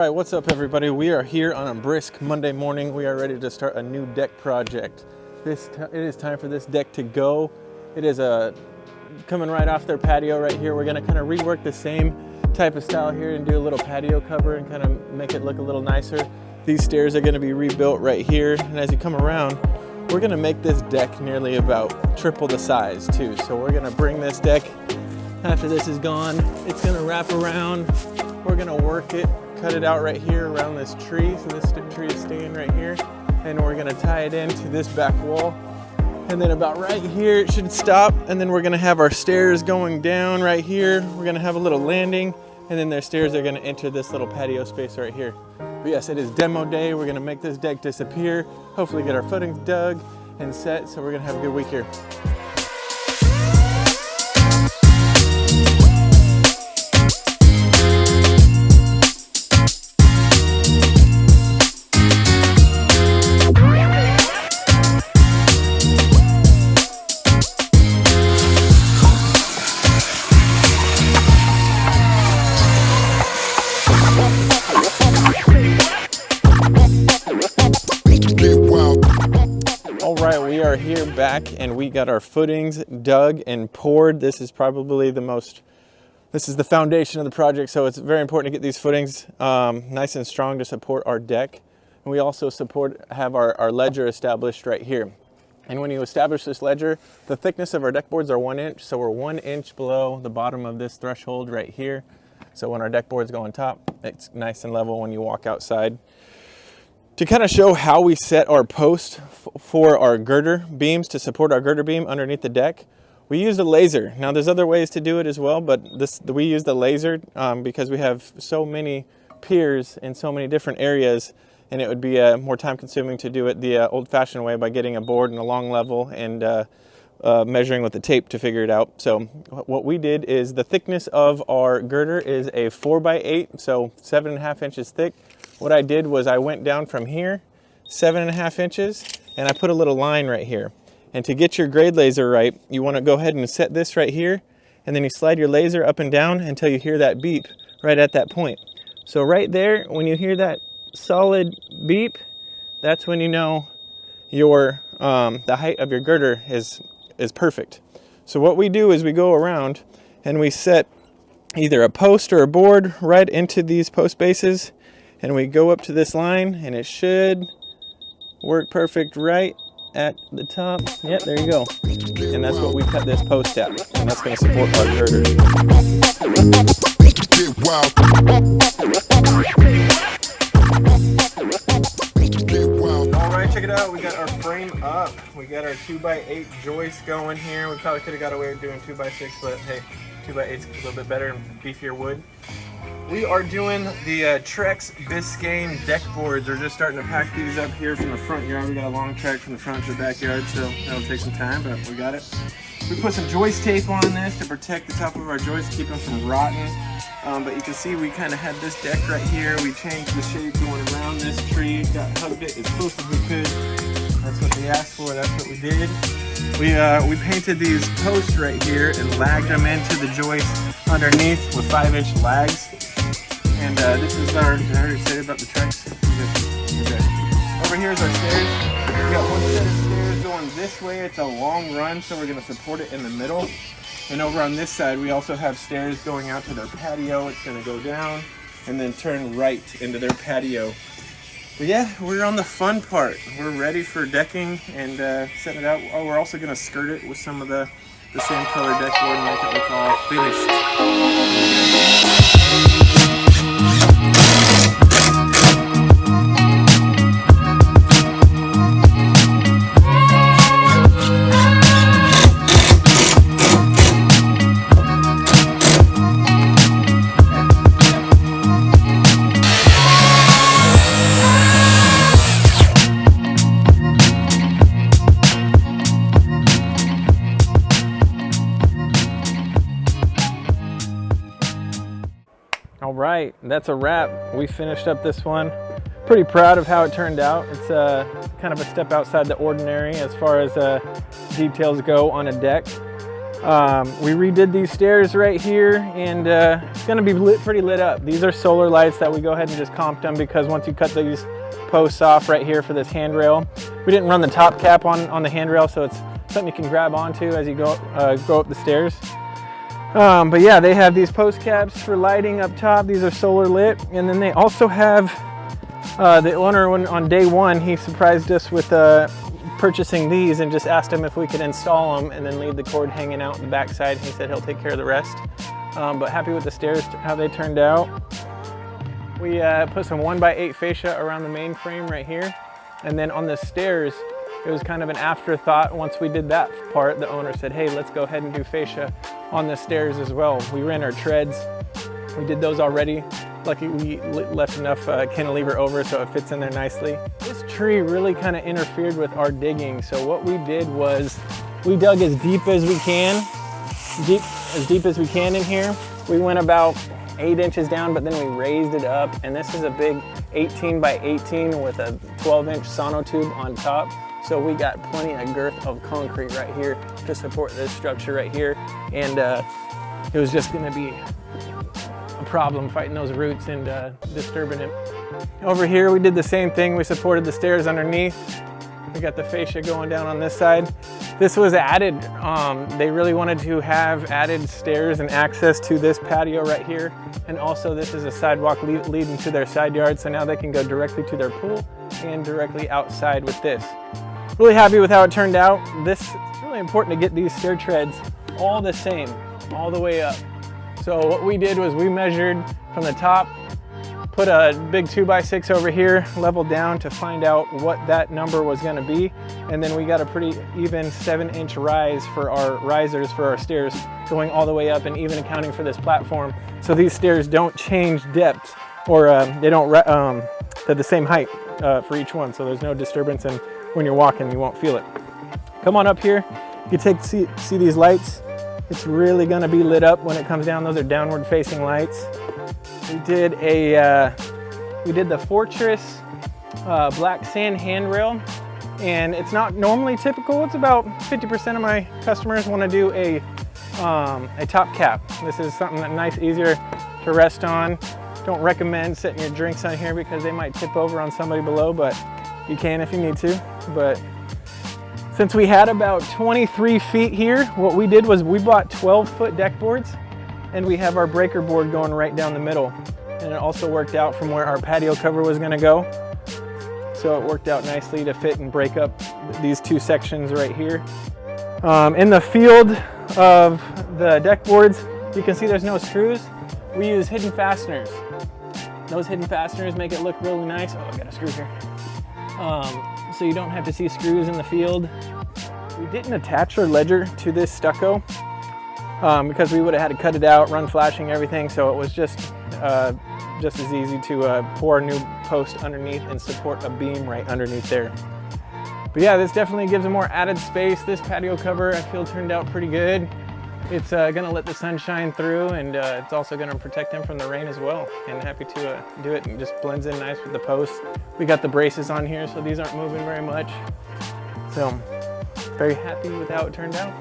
All right, what's up everybody? We are here on a brisk Monday morning. We are ready to start a new deck project. It is time for this deck to go. It is coming right off their patio right here. We're gonna kind of rework the same type of style here and do a little patio cover and kind of make it look a little nicer. These stairs are gonna be rebuilt right here. And as you come around, we're gonna make this deck nearly about triple the size too. So we're gonna bring this deck, after this is gone, it's gonna wrap around. We're gonna work it, cut it out right here around this tree. So this tree is staying right here. And we're gonna tie it into this back wall. And then about right here, it should stop. And then we're gonna have our stairs going down right here. We're gonna have a little landing. And then their stairs are gonna enter this little patio space right here. But yes, it is demo day. We're gonna make this deck disappear. Hopefully get our footings dug and set. So we're gonna have a good week here. We are here back and we got our footings dug and poured. This is probably this is the foundation of the project, so it's very important to get these footings nice and strong to support our deck. And we also have our ledger established right here. And when you establish this ledger, the thickness of our deck boards are 1 inch, so we're 1 inch below the bottom of this threshold right here. So when our deck boards go on top, it's nice and level when you walk outside. To kind of show how we set our post for our girder beams to support our girder beam underneath the deck, we use a laser. Now there's other ways to do it as well, but we use the laser because we have so many piers in so many different areas, and it would be more time consuming to do it the old-fashioned way by getting a board and a long level and measuring with the tape to figure it out. So what we did is the thickness of our girder is a 4x8, so 7.5 inches thick. What I did was I went down from here 7.5 inches and I put a little line right here. And to get your grade laser right, you want to go ahead and set this right here, and then you slide your laser up and down until you hear that beep right at that point. So right there, when you hear that solid beep, that's when you know your the height of your girder is perfect. So what we do is we go around and we set either a post or a board right into these post bases. And we go up to this line and it should work perfect right at the top. Yep, there you go. And that's what we cut this post at. And that's going to support our girders. All right, check it out. We got our frame up. We got our 2x8 joist going here. We probably could have got away with doing 2x6, but hey, 2x8's a little bit better and beefier wood. We are doing the Trex Biscayne deck boards. We're just starting to pack these up here from the front yard. We got a long track from the front to the backyard, so that'll take some time, but we got it. We put some joist tape on this to protect the top of our joists, keep them from rotting. But you can see we kind of had this deck right here. We changed the shape going around this tree, hugged it as close as we could. That's what they asked for, that's what we did. We painted these posts right here and lagged them into the joist underneath with 5-inch lags. And this is our, did I already say about the Trex? Okay. Over here is our stairs. We got one set of stairs going this way. It's a long run, so we're going to support it in the middle. And over on this side, we also have stairs going out to their patio. It's going to go down and then turn right into their patio. But yeah, we're on the fun part. We're ready for decking and setting it out. Oh, we're also going to skirt it with some of the same color deck board and make it look all finished. All right, that's a wrap. We finished up this one. Pretty proud of how it turned out. It's kind of a step outside the ordinary as far as details go on a deck. We redid these stairs right here, and it's gonna be pretty lit up. These are solar lights that we go ahead and just comped them, because once you cut these posts off right here for this handrail, we didn't run the top cap on the handrail, so it's something you can grab onto as you go up the stairs. But yeah, they have these post caps for lighting up top. These are solar lit, and then they also have the owner on day one, he surprised us with purchasing these and just asked him if we could install them and then leave the cord hanging out the backside. He said he'll take care of the rest. But happy with the stairs, how they turned out. We put some 1x8 fascia around the main frame right here, and then on the stairs, it was kind of an afterthought. Once we did that part, the owner said, hey, let's go ahead and do fascia on the stairs as well. We ran our treads. We did those already. Lucky we left enough cantilever over so it fits in there nicely. This tree really kind of interfered with our digging. So what we did was we dug as deep as we can, as deep as we can in here. We went about 8 inches down, but then we raised it up. And this is a big 18x18 with a 12-inch sonotube on top. So we got plenty of girth of concrete right here to support this structure right here. And it was just gonna be a problem fighting those roots and disturbing it. Over here, we did the same thing. We supported the stairs underneath. We got the fascia going down on this side. This was added. They really wanted to have added stairs and access to this patio right here. And also this is a sidewalk leading to their side yard. So now they can go directly to their pool and directly outside with this. Really happy with how it turned out. It's really important to get these stair treads all the same, all the way up. So what we did was we measured from the top, put a big 2x6 over here, leveled down to find out what that number was gonna be. And then we got a pretty even 7-inch rise for our risers for our stairs, going all the way up and even accounting for this platform. So these stairs don't change depth, or they're the same height for each one. So there's no disturbance, and when you're walking, you won't feel it. Come on up here. You see these lights? It's really gonna be lit up when it comes down. Those are downward facing lights. We did the Fortress black sand handrail, and it's not normally typical. It's about 50% of my customers wanna do a top cap. This is something that's nice, easier to rest on. Don't recommend setting your drinks on here because they might tip over on somebody below, but you can if you need to. But since we had about 23 feet here, what we did was we bought 12-foot deck boards, and we have our breaker board going right down the middle. And it also worked out from where our patio cover was gonna go. So it worked out nicely to fit and break up these two sections right here. In the field of the deck boards, you can see there's no screws. We use hidden fasteners. Those hidden fasteners make it look really nice. Oh, I got a screw here. So you don't have to see screws in the field. We didn't attach our ledger to this stucco because we would have had to cut it out, run flashing, everything. So it was just as easy to pour a new post underneath and support a beam right underneath there. But yeah, this definitely gives a more added space. This patio cover I feel turned out pretty good. It's gonna let the sun shine through, and it's also gonna protect them from the rain as well. And happy to do it, and just blends in nice with the posts. We got the braces on here, so these aren't moving very much. So very happy with how it turned out.